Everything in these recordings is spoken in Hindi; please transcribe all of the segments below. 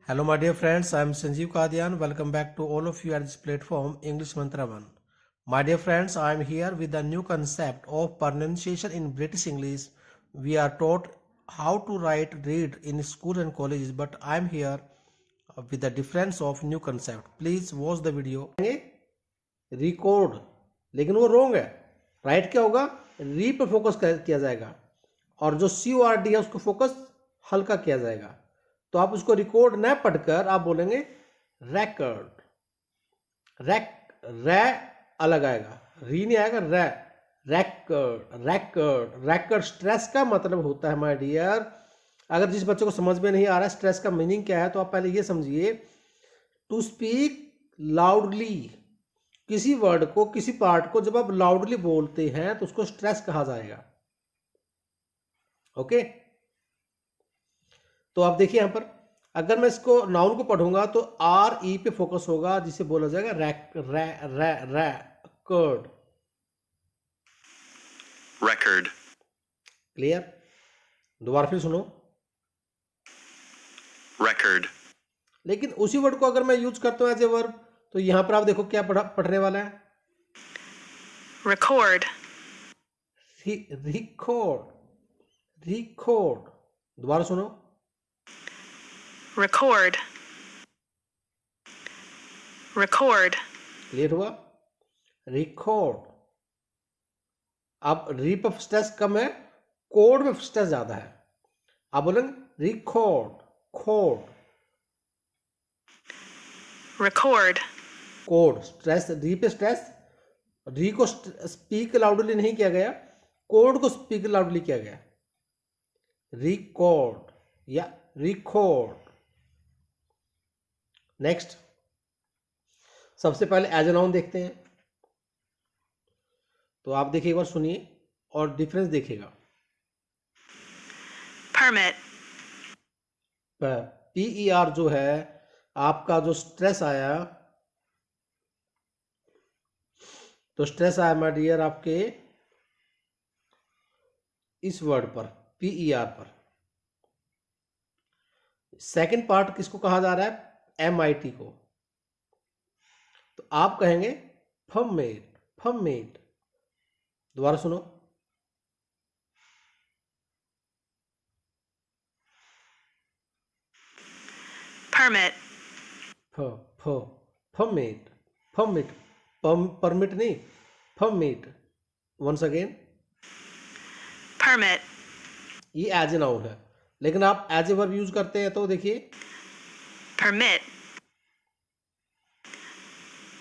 Hello, my dear friends. I am Sanjeev Kadian. Welcome back to all of you at this platform, English Mantra One. My dear friends, I am here with a new concept of pronunciation in British English. We are taught how to write, read in school and colleges, but I am here with the difference of new concept. Please watch the video. Record, लेकिन वो रोंग है. राइट क्या होगा? री पर फोकस किया जाएगा और जो CORD है उसको फोकस हल्का किया जाएगा. तो आप उसको रिकॉर्ड न पढ़कर आप बोलेंगे रेकर्ड. रै अलग आएगा, री नहीं आएगा, रै. Record, record, record. स्ट्रेस का मतलब होता है माय डियर, अगर जिस बच्चे को समझ में नहीं आ रहा है स्ट्रेस का मीनिंग क्या है, तो आप पहले ये समझिए, टू स्पीक लाउडली. किसी वर्ड को, किसी पार्ट को जब आप लाउडली बोलते हैं तो उसको स्ट्रेस कहा जाएगा. ओके, तो आप देखिए यहां पर, अगर मैं इसको नाउन को पढ़ूंगा तो RE पे फोकस होगा, जिसे बोला जाएगा रैकर्ड. record, clear? दोबारा फिर सुनो. record, लेकिन उसी वर्ड को अगर मैं यूज करता हूं एज ए वर्ब, तो यहां पर आप देखो क्या पढ़ने वाला है, record, रिकॉर्ड. रिकॉर्ड. दोबारा सुनो. record, record, क्लियर हुआ? रिकॉर्ड. अब री पर स्ट्रेस कम है, कोड में स्ट्रेस ज्यादा है. आप बोलेंगे रिकॉर्ड, खोड. record, code. स्ट्रेस, री पे स्ट्रेस. री को स्पीक लाउडली नहीं किया गया, कोड को स्पीक लाउडली किया गया. रिकॉर्ड या रिकॉर्ड. नेक्स्ट, सबसे पहले एज ए नाउन देखते हैं. तो आप देखिए, एक बार सुनिए और डिफरेंस देखिएगा. permit, PER जो है, आपका जो स्ट्रेस आया, तो स्ट्रेस आया माय डियर आपके इस वर्ड पर, PER पर. सेकंड पार्ट किसको कहा जा रहा है? MIT को. तो आप कहेंगे फमेट, फमेट. दोबारा सुनो. permit, फ फ फमेट, फमेट. परमिट नहीं, फमेट. Once again. permit, ये एज ए नाउन है, लेकिन आप एज ए वर्ब यूज करते हैं, तो देखिए permit,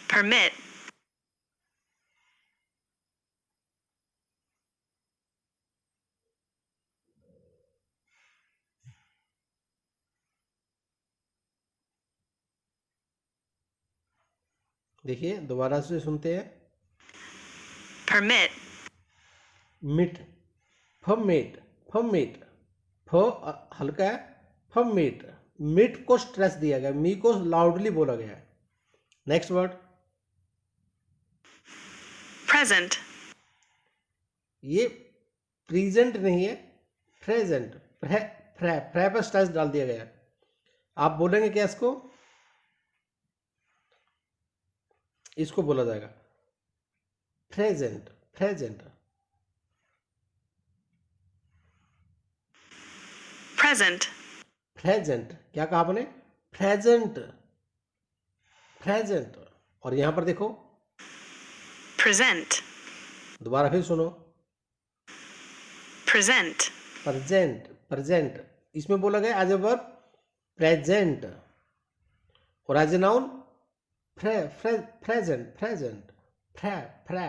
permit, देखिए दोबारा से सुनते हैं. permit, मिट, फमेट, फमेट. फ हल्का है, फमेट. मिट को स्ट्रेस दिया गया, मी को लाउडली बोला गया है. Next word. present, ये प्रेजेंट नहीं है, प्रेजेंट. फ्रे पर स्ट्रेस डाल दिया गया है. आप बोलेंगे क्या इसको? इसको बोला जाएगा प्रेजेंट, प्रेजेंट. present, present. क्या कहा आपने? Present, present. और यहां पर देखो, present, दोबारा फिर सुनो. present, present, present. इसमें बोला गया एज ए वर्ब प्रेजेंट, और as a noun present, present. फ्रे,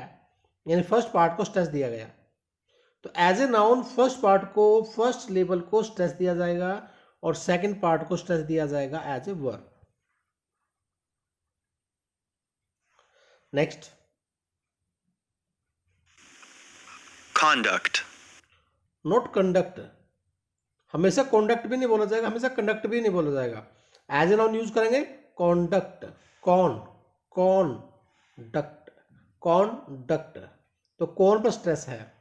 यानी फर्स्ट पार्ट को स्ट्रेस दिया गया. तो as a noun first part को, फर्स्ट लेवल को स्ट्रेस दिया जाएगा, और सेकंड पार्ट को स्ट्रेस दिया जाएगा as a verb. Next, conduct, not conduct. हमेशा कॉन्डक्ट भी नहीं बोला जाएगा, हमेशा कंडक्ट भी नहीं बोला जाएगा. एज ए नाउन यूज करेंगे कॉन्डक्ट, कॉन्डक्ट, कॉन्डक्ट. तो कौन पर स्ट्रेस है?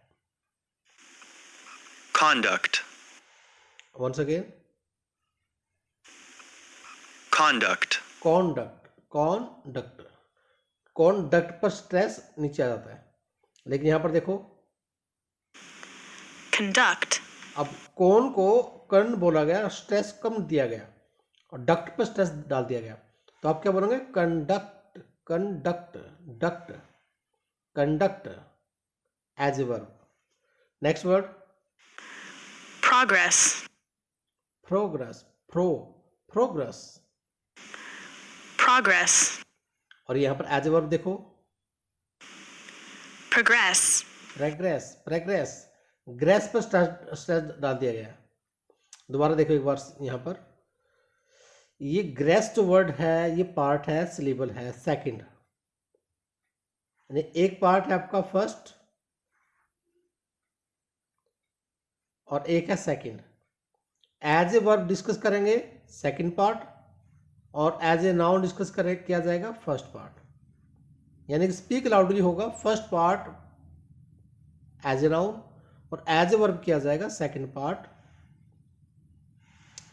conduct, once again. conduct, conduct, conduct, conduct पर स्ट्रेस नीचे आ जाता है, लेकिन यहाँ पर देखो conduct, अब कौन को कर्ण बोला गया, स्ट्रेस कम दिया गया और डक्ट पर स्ट्रेस डाल दिया गया, तो आप क्या बोलोगे, conduct, conduct, duct, conduct as a verb. Next word progress, progress, progress, progress, और यहाँ पर एज ए वर्ब देखो progress, प्रेग्रेस, प्रेग्रेस, ग्रेस पर स्ट्रेस डाल दिया गया. दोबारा देखो एक बार यहाँ पर, ये ग्रेस जो वर्ड है ये पार्ट है, सिलेबल है सेकंड, यानी एक पार्ट है आपका फर्स्ट और एक है second. As a verb discuss करेंगे सेकंड पार्ट और एज ए नाउन डिस्कस करें किया जाएगा फर्स्ट पार्ट, यानी कि स्पीक लाउडली होगा first part as a noun और एज ए वर्ब किया जाएगा सेकंड पार्ट.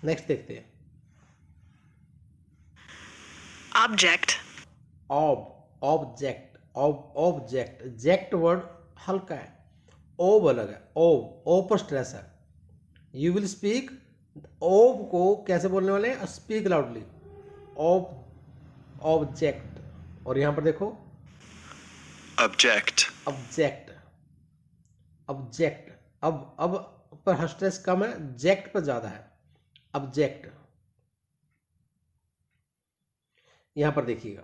नेक्स्ट देखते हैं object, ऑब्जेक्ट, ऑब्जेक्ट, जेक्ट वर्ड हल्का है, ओब अलग है, ओब पर स्ट्रेस है. यू विल स्पीक, ओब को कैसे बोलने वाले हैं, स्पीक लाउडली, ऑब्जेक्ट. और यहाँ पर देखो object, ऑब्जेक्ट, ऑब्जेक्ट, अब पर स्ट्रेस कम है, जेक्ट पर ज्यादा है, ऑब्जेक्ट. यहां पर देखिएगा,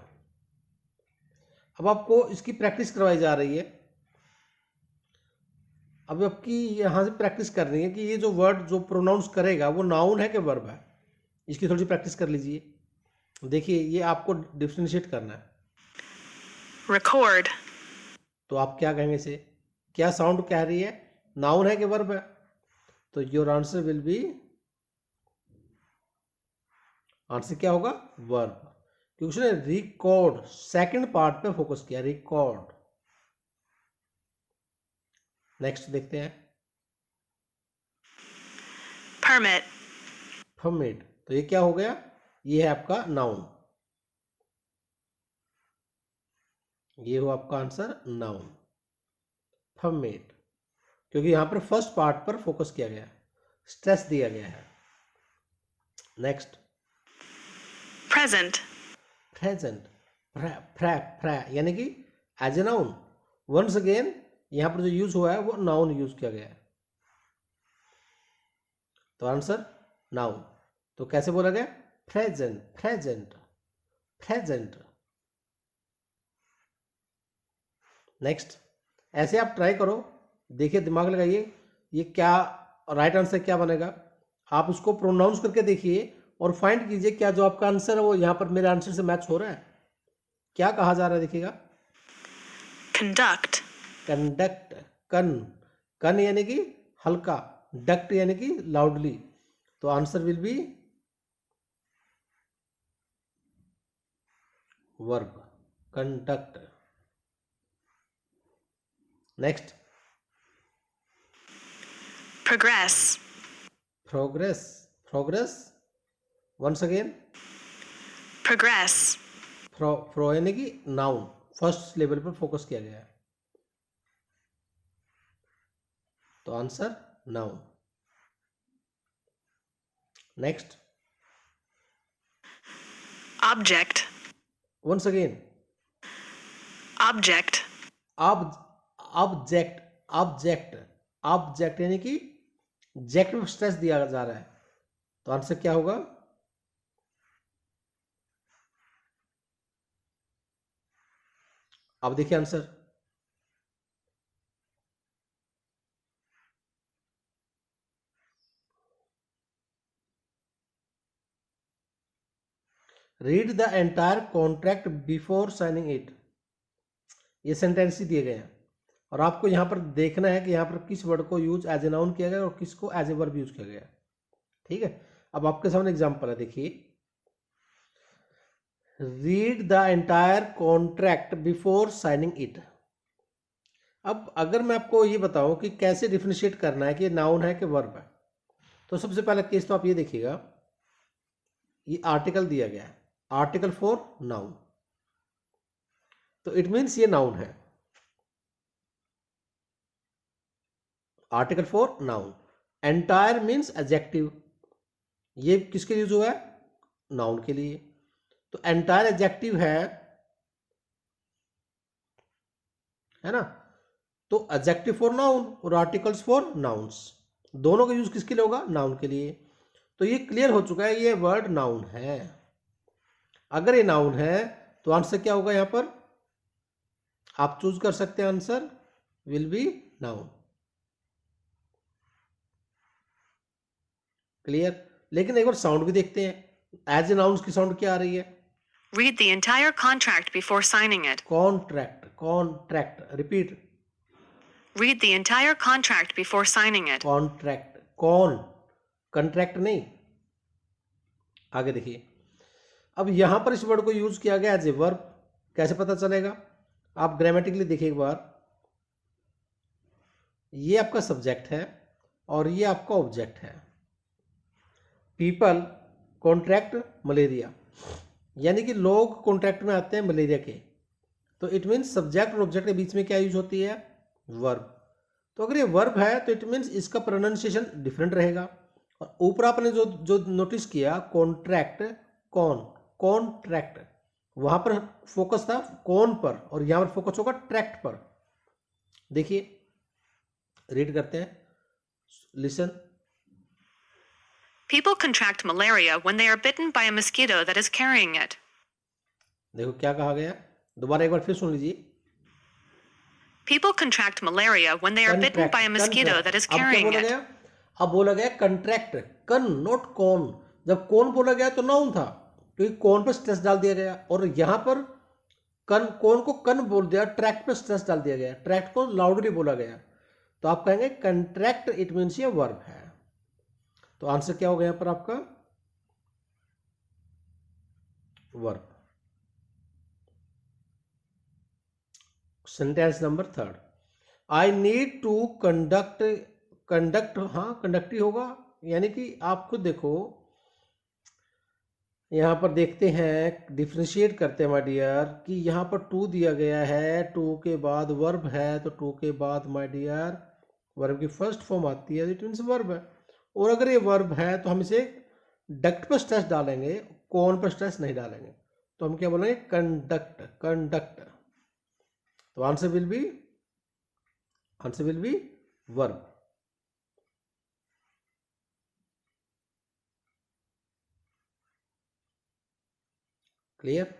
अब आपको इसकी प्रैक्टिस करवाई जा रही है. अब आपकी यहां से प्रैक्टिस करनी है कि ये जो वर्ड जो प्रोनाउंस करेगा वो नाउन है कि वर्ब है, इसकी थोड़ी प्रैक्टिस कर लीजिए. देखिए ये आपको डिफ्रेंशिएट करना है, record, तो आप क्या कहेंगे इसे, क्या साउंड कह रही है, नाउन है कि वर्ब है, तो your answer will B, answer क्या होगा, वर्ब, क्योंकि उसने रिकॉर्ड सेकंड पार्ट पे फोकस किया, रिकॉर्ड. नेक्स्ट देखते हैं permit, परमिट, तो ये क्या हो गया, ये है आपका नाउन, ये हो आपका आंसर नाउन, परमिट, क्योंकि यहां पर फर्स्ट पार्ट पर फोकस किया गया, स्ट्रेस दिया गया है. नेक्स्ट present, प्रेजेंट, यानी कि as a noun. Once again यहां पर जो यूज हुआ है वो नाउन यूज किया गया है, तो आंसर नाउन. तो कैसे बोला गया, प्रेजेंट, प्रेजेंट, प्रेजेंट. नेक्स्ट ऐसे आप ट्राई करो, देखिए दिमाग लगाइए, ये क्या राइट आंसर क्या बनेगा, आप उसको प्रोनाउंस करके देखिए और फाइंड कीजिए क्या जो आपका आंसर है वो यहाँ पर मेरे आंसर से मैच हो रहा है. क्या कहा जा रहा है देखिएगा, conduct, कंडक्ट, कन यानी कि हल्का, डक्ट यानी कि लाउडली, तो answer will be verb, conduct. Next progress, progress, progress, once again progress, pro यानी कि नाउन, फर्स्ट लेवल पर फोकस किया गया है, तो answer noun. Next object, once again object, object, object, object यानी कि जेक्ट में स्ट्रेस दिया जा रहा है, तो आंसर क्या होगा, अब देखिए answer, read the entire contract before signing it. ये सेंटेंस ही दिए गए हैं और आपको यहाँ पर देखना है कि यहाँ पर किस वर्ड को यूज एज ए नाउन किया गया और किसको एज ए वर्ब यूज किया गया. ठीक है, अब आपके सामने एग्जांपल है, देखिए, read the entire contract before signing it. अब अगर मैं आपको ये बताऊं कि कैसे डिफरेंशिएट करना है कि नाउन है कि वर्ब है, तो सबसे पहला केस तो आप ये देखिएगा, ये आर्टिकल दिया गया है, आर्टिकल फॉर नाउन, तो इट मीन्स ये नाउन है, article for noun. Entire means adjective, ये किसके यूज हुआ है, नाउन के लिए, तो एंटायर एडजेक्टिव है ना, तो एडजेक्टिव फॉर नाउन और आर्टिकल्स फॉर नाउन्स, दोनों का यूज किसके लिए होगा, नाउन के लिए। तो ये क्लियर हो चुका है, ये वर्ड नाउन है। अगर ये नाउन है तो आंसर क्या होगा, यहां पर आप चूज कर सकते हैं, answer will B noun. Clear. लेकिन एक बार साउंड भी देखते हैं, एज ए नाउन की साउंड क्या आ रही है, Read the entire contract before signing it. Contract, contract, repeat, Read the entire contract before signing it. Contract, कौन, कंट्रैक्ट नहीं। आगे देखिए, अब यहां पर इस वर्ड को यूज किया गया एज ए वर्ब, कैसे पता चलेगा, आप ग्रामेटिकली देखिए एक बार, ये आपका सब्जेक्ट है और ये आपका ऑब्जेक्ट है। पीपल कॉन्ट्रैक्ट मलेरिया, यानी कि लोग कॉन्ट्रैक्ट में आते हैं मलेरिया के, तो इट मीन्स सब्जेक्ट और ऑब्जेक्ट के बीच में क्या यूज होती है, वर्ब। तो अगर ये वर्ब है तो इट मीन्स इसका प्रोनाउंसिएशन डिफरेंट रहेगा। और ऊपर आपने जो जो नोटिस किया, कॉन्ट्रैक्ट, कौन, कॉन्ट्रैक्ट, वहां पर फोकस था कौन पर, और यहां पर फोकस होगा ट्रैक्ट पर। देखिए, रीड करते हैं, listen. People contract malaria when they are bitten by a mosquito that is carrying it. देखो क्या कहा गया, दोबारा एक बार फिर सुन लीजिए। People contract malaria when they are bitten by a mosquito that is carrying it. अब बोला गया कंट्रैक्ट, कन नॉट कौन। जब कौन बोला गया तो नाउन था, तो ये कौन पर स्ट्रेस डाल दिया गया, और यहां पर कन, कौन को कन बोल दिया, ट्रैक्ट पर स्ट्रेस डाल दिया गया, ट्रैक्ट को लाउडली बोला गया, तो आप कहेंगे कंट्रैक्ट, इट मीन्स ये वर्ब है। तो आंसर क्या होगा यहां पर आपका, verb. Sentence number 3, I need to conduct, conduct, हाँ कंडक्ट ही होगा, यानी कि आप खुद देखो, यहां पर देखते हैं, डिफ्रेंशिएट करते हैं माय डियर, कि यहां पर टू दिया गया है, टू के बाद वर्ब है, तो टू के बाद माय डियर वर्ब की फर्स्ट फॉर्म आती है, इट मीन्स वर्ब है। और अगर ये वर्ब है तो हम इसे डक्ट पर स्ट्रेस डालेंगे, कौन पर स्ट्रेस नहीं डालेंगे, तो हम क्या बोलेंगे, कंडक्ट, कंडक्ट। तो answer will be verb. Clear.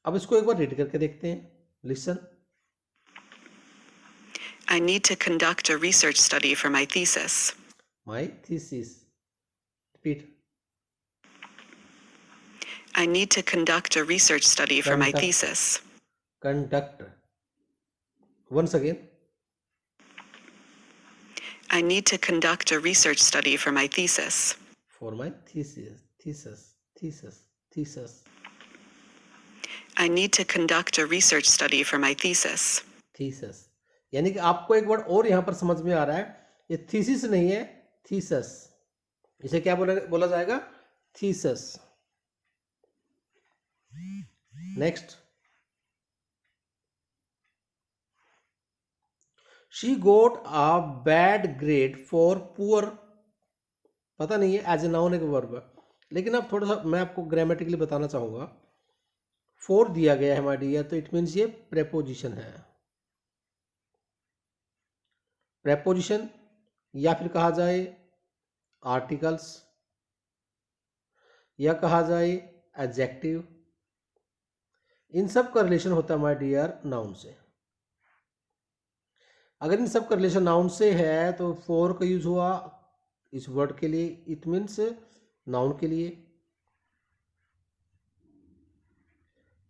अब इसको एक बार रीड करके देखते हैं, listen. I need to conduct a research study for my thesis. My thesis. Repeat. I need to conduct a research study for my Conduct. thesis. Conduct. Once again. I need to conduct a research study for my thesis. For my thesis. Thesis. I need to conduct a research study for my thesis. Thesis. यानी कि आपको एक वर्ड और यहां पर समझ में आ रहा है, ये थीसिस नहीं है, थीसस। इसे क्या बोला जाएगा, thesis. Next, she got a bad grade for poor, पता नहीं है एज ए नाउन एक वर्ब है, लेकिन अब थोड़ा सा मैं आपको ग्रामेटिकली बताना चाहूंगा। फोर दिया गया है माय डियर, तो इट मीन्स ये प्रेपोजिशन है, प्रेपोजिशन, या फिर कहा जाए आर्टिकल्स, या कहा जाए एडजेक्टिव, इन सब का रिलेशन होता है माय डियर नाउन से। अगर इन सब का रिलेशन नाउन से है तो फोर का यूज हुआ इस वर्ड के लिए, इट मीन्स नाउन के लिए,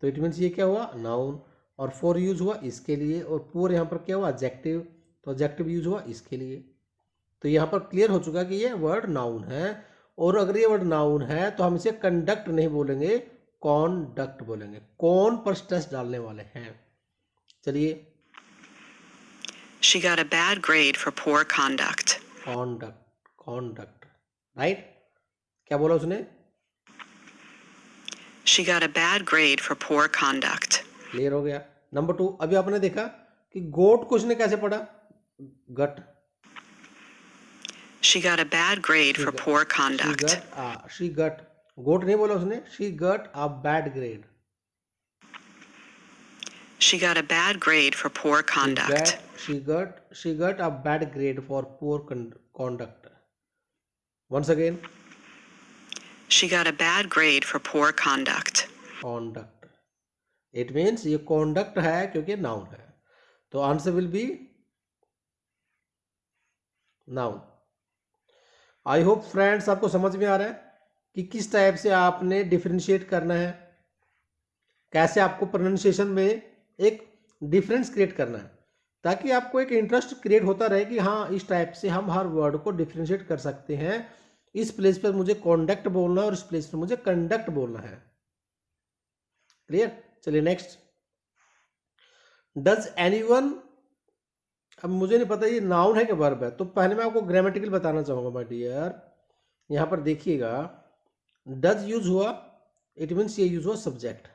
तो इट मीन्स ये क्या हुआ, नाउन, और फोर यूज हुआ इसके लिए, और पूर यहाँ पर क्या हुआ, एडजेक्टिव, तो एडजेक्टिव यूज हुआ इसके लिए। तो यहाँ पर क्लियर हो चुका कि ये वर्ड नाउन है, और अगर ये वर्ड नाउन है तो हम इसे कंडक्ट नहीं बोलेंगे, कॉन्डक्ट बोलेंगे, कौन पर स्ट्रेस डालने वाले हैं। चलिए, She got a bad grade for poor conduct. conduct, right? क्या बोला उसने? She got a bad grade for poor conduct. Clear हो गया। नंबर 2, अभी आपने देखा कि गोट को उसने कैसे पढ़ा? Got. She got a bad grade for poor conduct. She got, got नहीं बोला उसने, she got a bad grade. She got a bad grade for poor conduct. She got a bad grade for poor conduct. Once again, She got a bad grade for poor conduct. conduct. It means ये conduct है क्योंकि noun है, तो answer will be noun. I hope friends आपको समझ में आ रहा है कि किस टाइप से आपने डिफरेंशिएट करना है, कैसे आपको प्रोनाउंसिएशन में एक डिफरेंस क्रिएट करना है, ताकि आपको एक इंटरेस्ट क्रिएट होता रहे कि हाँ इस टाइप से हम हर वर्ड को डिफरेंशिएट कर सकते हैं। इस प्लेस पर मुझे कॉन्डक्ट बोलना है और इस प्लेस पर मुझे कंडक्ट बोलना है। क्लियर? चलिए नेक्स्ट, डज एनीवन। अब मुझे नहीं पता ये नाउन है कि वर्ब है, तो पहले मैं आपको ग्रामेटिकल बताना चाहूंगा माय डियर। यहां पर देखिएगा, डज यूज हुआ, इट मीन्स ये यूज हुआ सब्जेक्ट,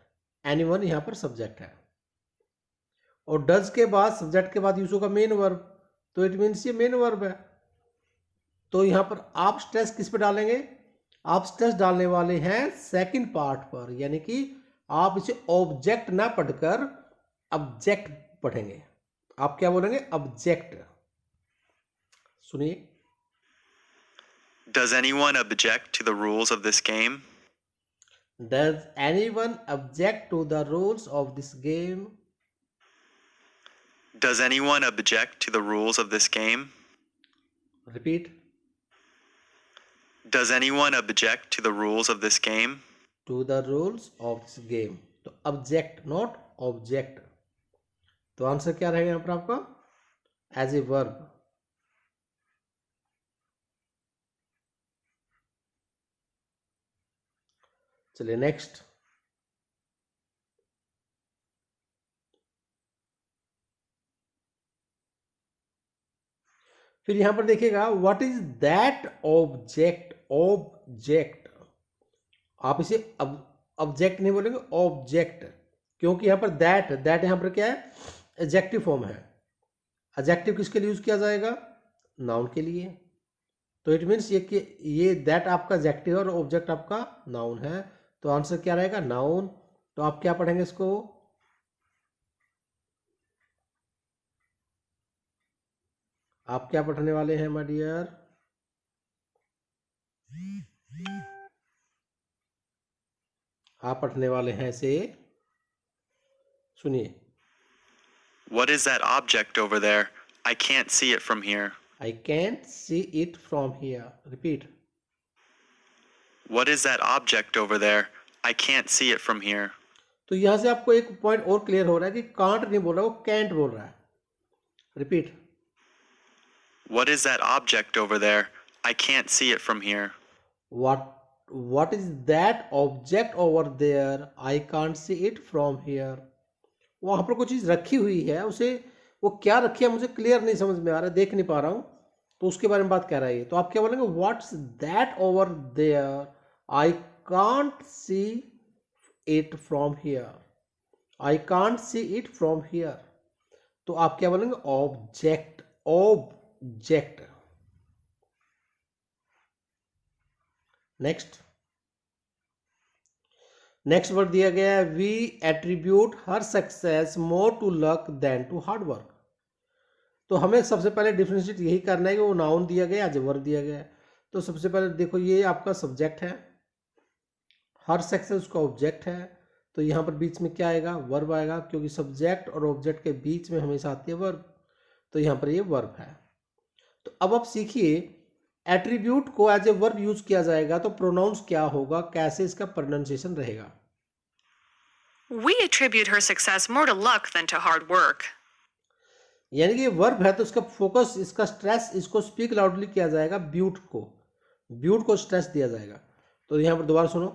एनीवन यहां पर सब्जेक्ट है, और डज के बाद सब्जेक्ट के बाद यूज होगा मेन वर्ब, तो इट मीन्स ये मेन वर्ब है। तो यहां पर आप स्ट्रेस किस पे डालेंगे? आप स्ट्रेस डालने वाले हैं सेकंड पार्ट पर, यानी कि आप इसे ऑब्जेक्ट ना पढ़कर ऑब्जेक्ट पढ़ेंगे। आप क्या बोलेंगे? ऑब्जेक्ट। सुनिए, Does anyone object to the rules of this game? Does anyone object to the rules of this game? Does anyone object to the rules of this game? Repeat, Does anyone object to the rules of this game? To the rules of this game. तो ऑब्जेक्ट नॉट ऑब्जेक्ट, तो आंसर क्या रहेगा यहां पर आपका? As a verb. चलिए नेक्स्ट, फिर यहां पर देखिएगा, what is that object? Object, आप इसे ऑब्जेक्ट नहीं बोलेंगे, ऑब्जेक्ट, क्योंकि यहां पर दैट यहां पर क्या है? एडजेक्टिव फॉर्म है। एडजेक्टिव किसके लिए यूज किया जाएगा? नाउन के लिए। तो इट मीन्स ये दैट आपका एडजेक्टिव और ऑब्जेक्ट आपका नाउन है, तो आंसर क्या रहेगा? नाउन। तो आप क्या पढ़ेंगे इसको? आप क्या पढ़ने वाले हैं माय डियर? आप पढ़ने वाले हैं इसे, सुनिए। What is that object over there? I can't see it from here. I can't see it from here. Repeat. What is that object over there? I can't see it from here. तो यहां से आपको एक पॉइंट और क्लियर हो रहा है कि कांट नहीं बोल रहा, वो कैंट बोल रहा है। Repeat. What is that object over there? I can't see it from here. What is that object over there? I can't see it from here. वहां पर कोई चीज रखी हुई है, उसे वो क्या रखी है मुझे क्लियर नहीं समझ में आ रहा है, देख नहीं पा रहा हूं, तो उसके बारे में बात कर रहा है। तो आप क्या बोलेंगे? What's that over there? I can't see it from here. I can't see it from here. तो आप क्या बोलेंगे? ऑब्जेक्ट। ऑब्जेक्ट। नेक्स्ट वर्ड दिया गया है, we attribute her success more to luck than to hard work. तो हमें सबसे पहले डिफरेंशिएट यही करना है कि वो नाउन दिया गया एज वर्ब दिया गया है। तो सबसे पहले देखो, ये आपका सब्जेक्ट है, हर सक्सेस उसका ऑब्जेक्ट है, तो यहाँ पर बीच में क्या आएगा? वर्ब आएगा, क्योंकि सब्जेक्ट और ऑब्जेक्ट के बीच में हमेशा आती है वर्ब, तो यहाँ पर ये वर्ब है। तो अब आप सीखिए, एट्रीब्यूट को एज ए वर्ब यूज किया जाएगा तो प्रोनाउंस क्या होगा, कैसे इसका प्रोनाउंसिएशन रहेगा? We attribute her success more to luck than to hard work. यानी कि वर्ब है तो इसका फोकस, इसका स्ट्रेस, इसको स्पीक लाउडली किया जाएगा, ब्यूट को स्ट्रेस दिया जाएगा। तो यहाँ पर दोबारा सुनो,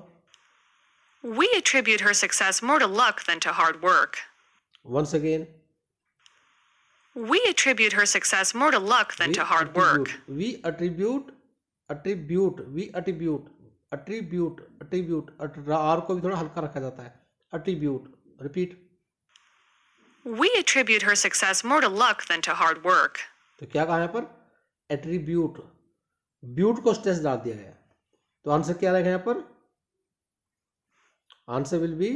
We attribute her success more to luck than to hard work. Once again, We attribute her success more to luck than to hard work. we attribute attribute attribute R को भी थोड़ा हल्का रखा जाता है, attribute, repeat. We attribute her success more to luck than to hard work. तो क्या कहा यहाँ पर, एट्रीब्यूट, ब्यूट को स्ट्रेस डाल दिया गया, तो आंसर क्या रहेगा यहाँ पर, answer will be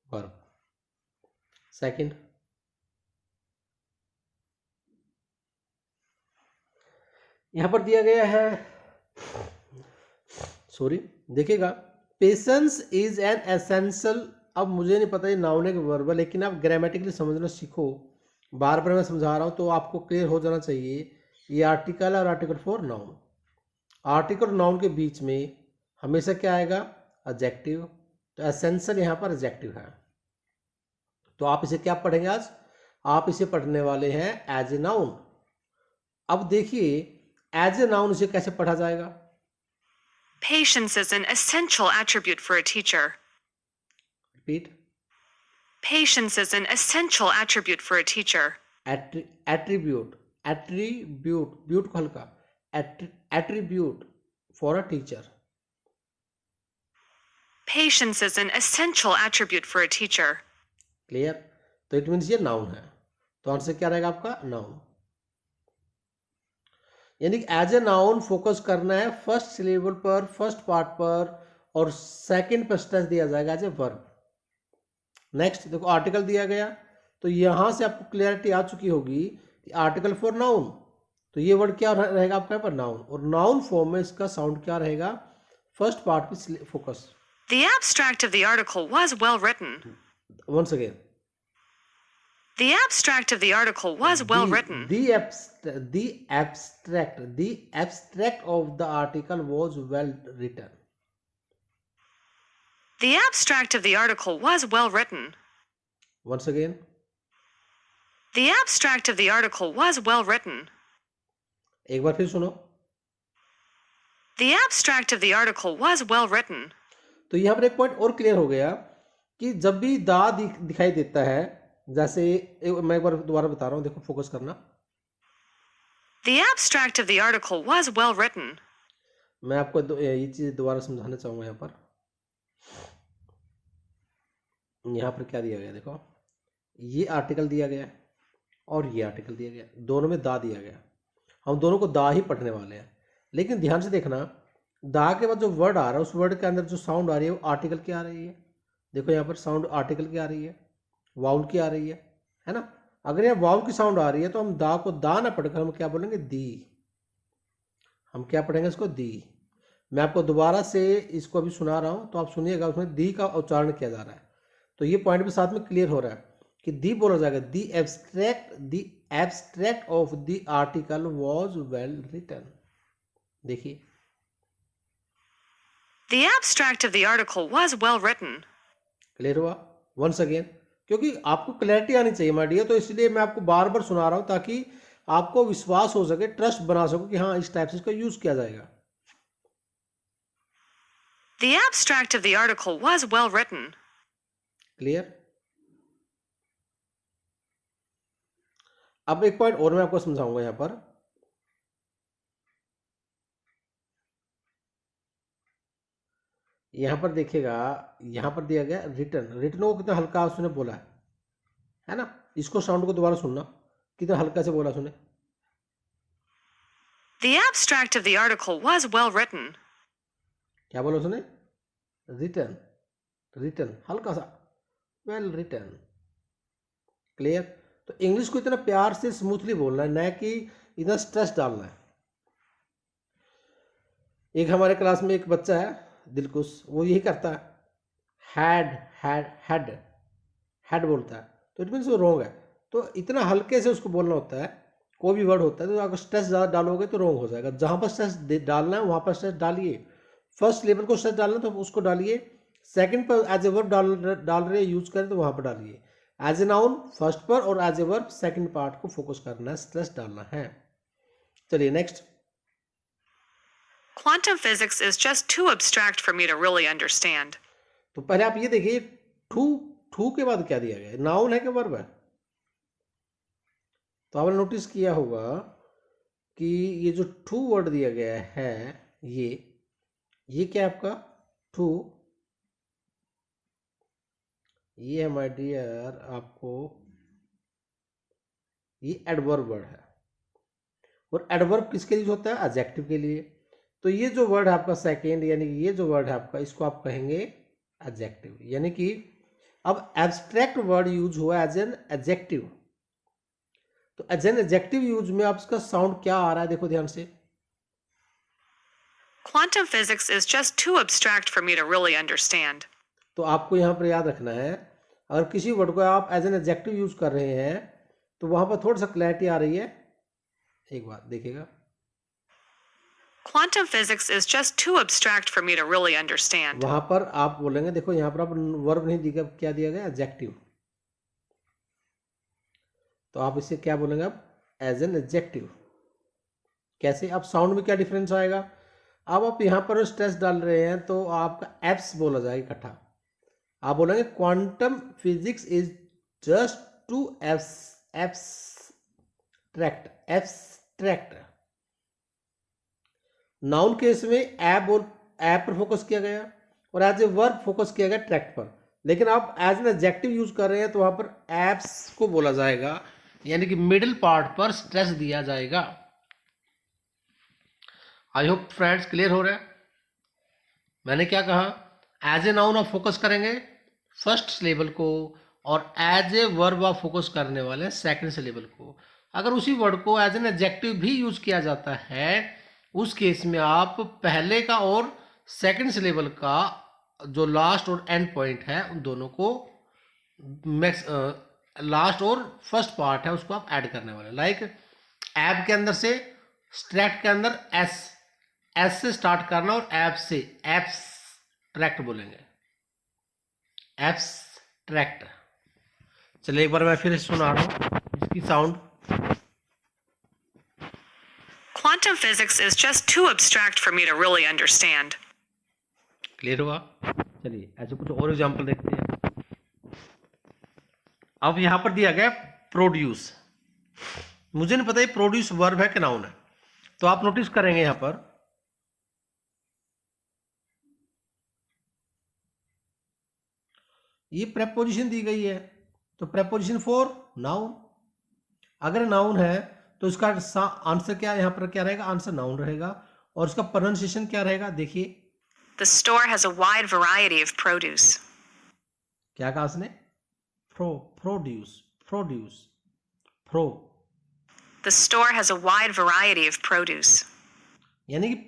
verb. Second, यहां पर दिया गया है, सॉरी देखिएगा, पेशेंस इज एन एसेंशियल, अब मुझे नहीं पता ये नाउन है कि वर्ब है, लेकिन आप ग्रामेटिकली समझना सीखो, बार बार मैं समझा रहा हूं तो आपको क्लियर हो जाना चाहिए। ये आर्टिकल है और आर्टिकल फॉर नाउन, आर्टिकल और नाउन के बीच में हमेशा क्या आएगा, एडजेक्टिव, तो एसेंशियल यहाँ पर एडजेक्टिव है, तो आप इसे क्या पढ़ेंगे आज, आप इसे पढ़ने वाले हैं एज ए नाउन। अब देखिए एज ए नाउन इसे कैसे पढ़ा जाएगा, Patience is an essential attribute for a teacher. Repeat, Patience is an essential attribute for a teacher. Attribute, attribute, ब्यूट को हल्का, attribute for a teacher, Patience is an essential attribute for a teacher. Clear, तो इट मीन्स ये नाउन है, तो आंसर क्या रहेगा आपका, नाउन। यानी कि एज ए नाउन फोकस करना है फर्स्ट सिलेबल पर, फर्स्ट पार्ट पर, और सेकंड पर स्ट्रेस दिया जाएगा एज ए वर्ब। नेक्स्ट देखो, आर्टिकल दिया गया, तो यहां से आपको क्लियरिटी आ चुकी होगी कि आर्टिकल फॉर नाउन, तो ये वर्ड क्या रहेगा आपका पर, नाउन, और नाउन फॉर्म में इसका साउंड क्या रहेगा, फर्स्ट पार्ट पे focus. The abstract of the article was well written. Once again, The abstract of the article was well written. the abstract of the article was well written. The abstract of the article was well written. Once again, The abstract of the article was well written. एक बार फिर सुनो, The abstract of the article was well written. तो यहाँ पर एक पॉइंट और क्लियर हो गया कि जब भी दा दिखाई देता है, जैसे मैं एक बार दोबारा बता रहा हूँ, देखो फोकस करना। The abstract of the article was well written. मैं आपको ये चीज दोबारा समझाना चाहूंगा। यहाँ पर क्या दिया गया, देखो ये आर्टिकल दिया गया और ये आर्टिकल दिया गया, दोनों में दा दिया गया, हम दोनों को दा ही पढ़ने वाले हैं। लेकिन ध्यान से देखना, दा के बाद जो वर्ड आ रहा है उस वर्ड के अंदर जो साउंड आ रही है वो आर्टिकल की आ रही है। देखो यहाँ पर साउंड आर्टिकल की आ रही है, वाउल की आ रही है ना। अगर यहाँ वाउल की साउंड आ रही है तो हम दा को दा ना पढ़कर हम क्या बोलेंगे, दी। हम क्या पढ़ेंगे इसको, दी। मैं आपको दोबारा से इसको अभी सुना रहा हूँ तो आप सुनिएगा, उसमें दी का उच्चारण किया जा रहा है, तो ये पॉइंट भी साथ में क्लियर हो रहा है कि दी बोला जाएगा, the abstract of the article was well written. देखिए, The abstract of the article was well written. Clear हुआ। वंस अगेन, क्योंकि आपको क्लैरिटी आनी चाहिए माय डियर, तो इसलिए मैं आपको बार बार सुना रहा हूं ताकि आपको विश्वास हो सके, ट्रस्ट बना सको कि हाँ इस टाइप से इसका यूज किया जाएगा। The abstract of the article was well written. Clear. अब एक पॉइंट और मैं आपको समझाऊंगा यहाँ पर। यहाँ पर देखिएगा, यहाँ पर दिया गया रिटर्न, रिटर्न को कितना हल्का उसने बोला है ना। इसको साउंड को दोबारा सुनना, कितना हल्का से बोला सुने। The abstract of the article was well written. क्या बोला उसने, रिटर्न, रिटर्न हल्का सा, वेल रिटर्न। क्लियर। तो इंग्लिश को इतना प्यार से स्मूथली बोलना है, न कि इतना स्ट्रेस डालना है। एक हमारे क्लास में एक बच्चा है दिलकुश, वो यही करता है, हैड बोलता है, तो इट मीन्स वो रॉन्ग है। तो इतना हल्के से उसको बोलना होता है, कोई भी वर्ड होता है, तो अगर स्ट्रेस ज़्यादा डालोगे तो रॉन्ग हो जाएगा। जहाँ पर स्ट्रेस डालना है वहाँ पर स्ट्रेस डालिए। फर्स्ट लेवल को स्ट्रेस डालना तो उसको डालिए, सेकंड पर एज ए वर्ब डाल रहे यूज करें तो वहाँ पर डालिए। एज ए नाउन फर्स्ट पर और as a verb second part को फोकस करना है, स्ट्रेस डालना है। चलिए next. Quantum physics is just too abstract for me to really understand. तो पहले आप ये देखिए, ठू के बाद क्या दिया गया है, नाउन है कि वर्ब है। तो आपने नोटिस किया होगा कि ये जो टू वर्ड दिया गया है, ये क्या है आपका टू, ये है माय डियर आपको ये एडवर्ब वर्ड है। और एडवर्ब किसके लिए होता है? एडजेक्टिव के लिए। तो ये जो वर्ड है आपका सेकेंड, यानी कि ये जो वर्ड है आपका, इसको आप कहेंगे एडजेक्टिव। यानी कि अब एब्स्ट्रैक्ट वर्ड यूज हुआ एज एन एडजेक्टिव, तो एज एन एडजेक्टिव यूज में आप इसका साउंड क्या आ रहा है, देखो ध्यान से। Quantum physics is just too abstract for me to really understand. तो आपको यहाँ पर याद रखना है, अगर किसी वर्ड को आप एज एन एडजेक्टिव यूज कर रहे हैं तो वहां पर थोड़ा सा क्लैरिटी आ रही है। एक बात देखिएगा, Quantum physics is just too abstract for me to really understand. वहां पर आप बोलेंगे, देखो यहाँ पर आप वर्ब नहीं दिया, क्या दिया गया? एडजेक्टिव। तो आप इसे क्या बोलेंगे अब? As an adjective. कैसे? अब साउंड में क्या डिफरेंस आएगा? अब आप यहाँ पर स्ट्रेस डाल रहे हैं तो आपका एप्स बोला जाएगा इकट्ठा। आप बोलेंगे quantum physics is just too abstract. Noun case में ऐप और ऐप पर फोकस किया गया और एज ए वर्ब फोकस किया गया ट्रैक्ट पर। लेकिन आप एज एन एडजेक्टिव यूज कर रहे हैं तो वहां पर एप्स को बोला जाएगा, यानी कि मिडिल पार्ट पर स्ट्रेस दिया जाएगा। आई होप फ्रेंड्स क्लियर हो रहा है। मैंने क्या कहा? एज ए नाउन आप फोकस करेंगे फर्स्ट सिलेबल को और एज ए वर्ब आप फोकस करने वाले सेकंड सिलेबल को। अगर उसी वर्ड को एज एन एडजेक्टिव भी यूज किया जाता है, उस केस में आप पहले का और सेकंड सिलेबल का जो लास्ट और एंड पॉइंट है उन दोनों को लास्ट और फर्स्ट पार्ट है उसको आप ऐड करने वाले। लाइक ऐप के अंदर से स्ट्रैक्ट के अंदर एस से स्टार्ट करना और ऐप से एब्स्ट्रैक्ट बोलेंगे, एब्स्ट्रैक्ट। चलिए एक बार मैं फिर सुना रहा हूँ इसकी sound. Quantum physics is just too abstract for me to really understand. Clear हुआ? चलिए ऐसे कुछ और एग्जांपल देखते हैं। अब यहां पर दिया गया प्रोड्यूस। मुझे नहीं पता ये प्रोड्यूस वर्ब है कि नाउन है, तो आप नोटिस करेंगे यहां पर ये प्रेपोजिशन दी गई है, तो प्रेपोजिशन फॉर नाउन। अगर नाउन है तो इसका आंसर क्या यहाँ पर क्या रहेगा? आंसर नाउन रहेगा। और इसका प्रोनाउंसिएशन क्या रहेगा? देखिए, The store has a wide variety of produce. क्या कहा उसने? Produce. The store has a wide variety of produce. यानी कि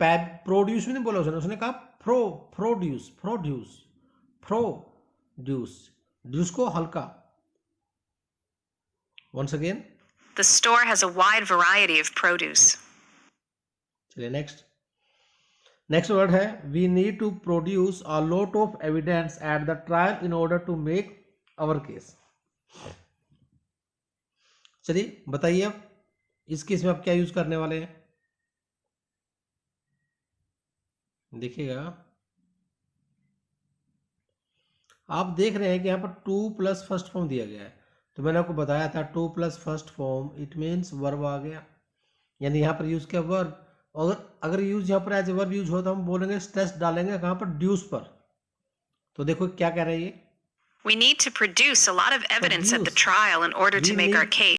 प्रोड्यूस भी नहीं बोला उसने कहा ड्यूस को हल्का। Once again, The store has a wide variety of produce. चलिए नेक्स्ट वर्ड है we need to produce a lot of evidence at the trial in order to make our case. चलिए बताइए अब इस केस में आप क्या यूज करने वाले हैं? देखिएगा, आप देख रहे हैं कि यहाँ पर 2 प्लस फर्स्ट फॉर्म दिया गया है। तो मैंने आपको बताया था 2 plus first form it means verb आ गया, यानी यहाँ पर यूज किया वर्ब। और अगर यूज यहाँ पर एज ए वर्ब यूज हो तो हम बोलेंगे स्ट्रेस डालेंगे कहाँ पर? ड्यूस पर। तो देखो क्या कह रही है? We need to produce a lot of evidence at the trial in order to make our case.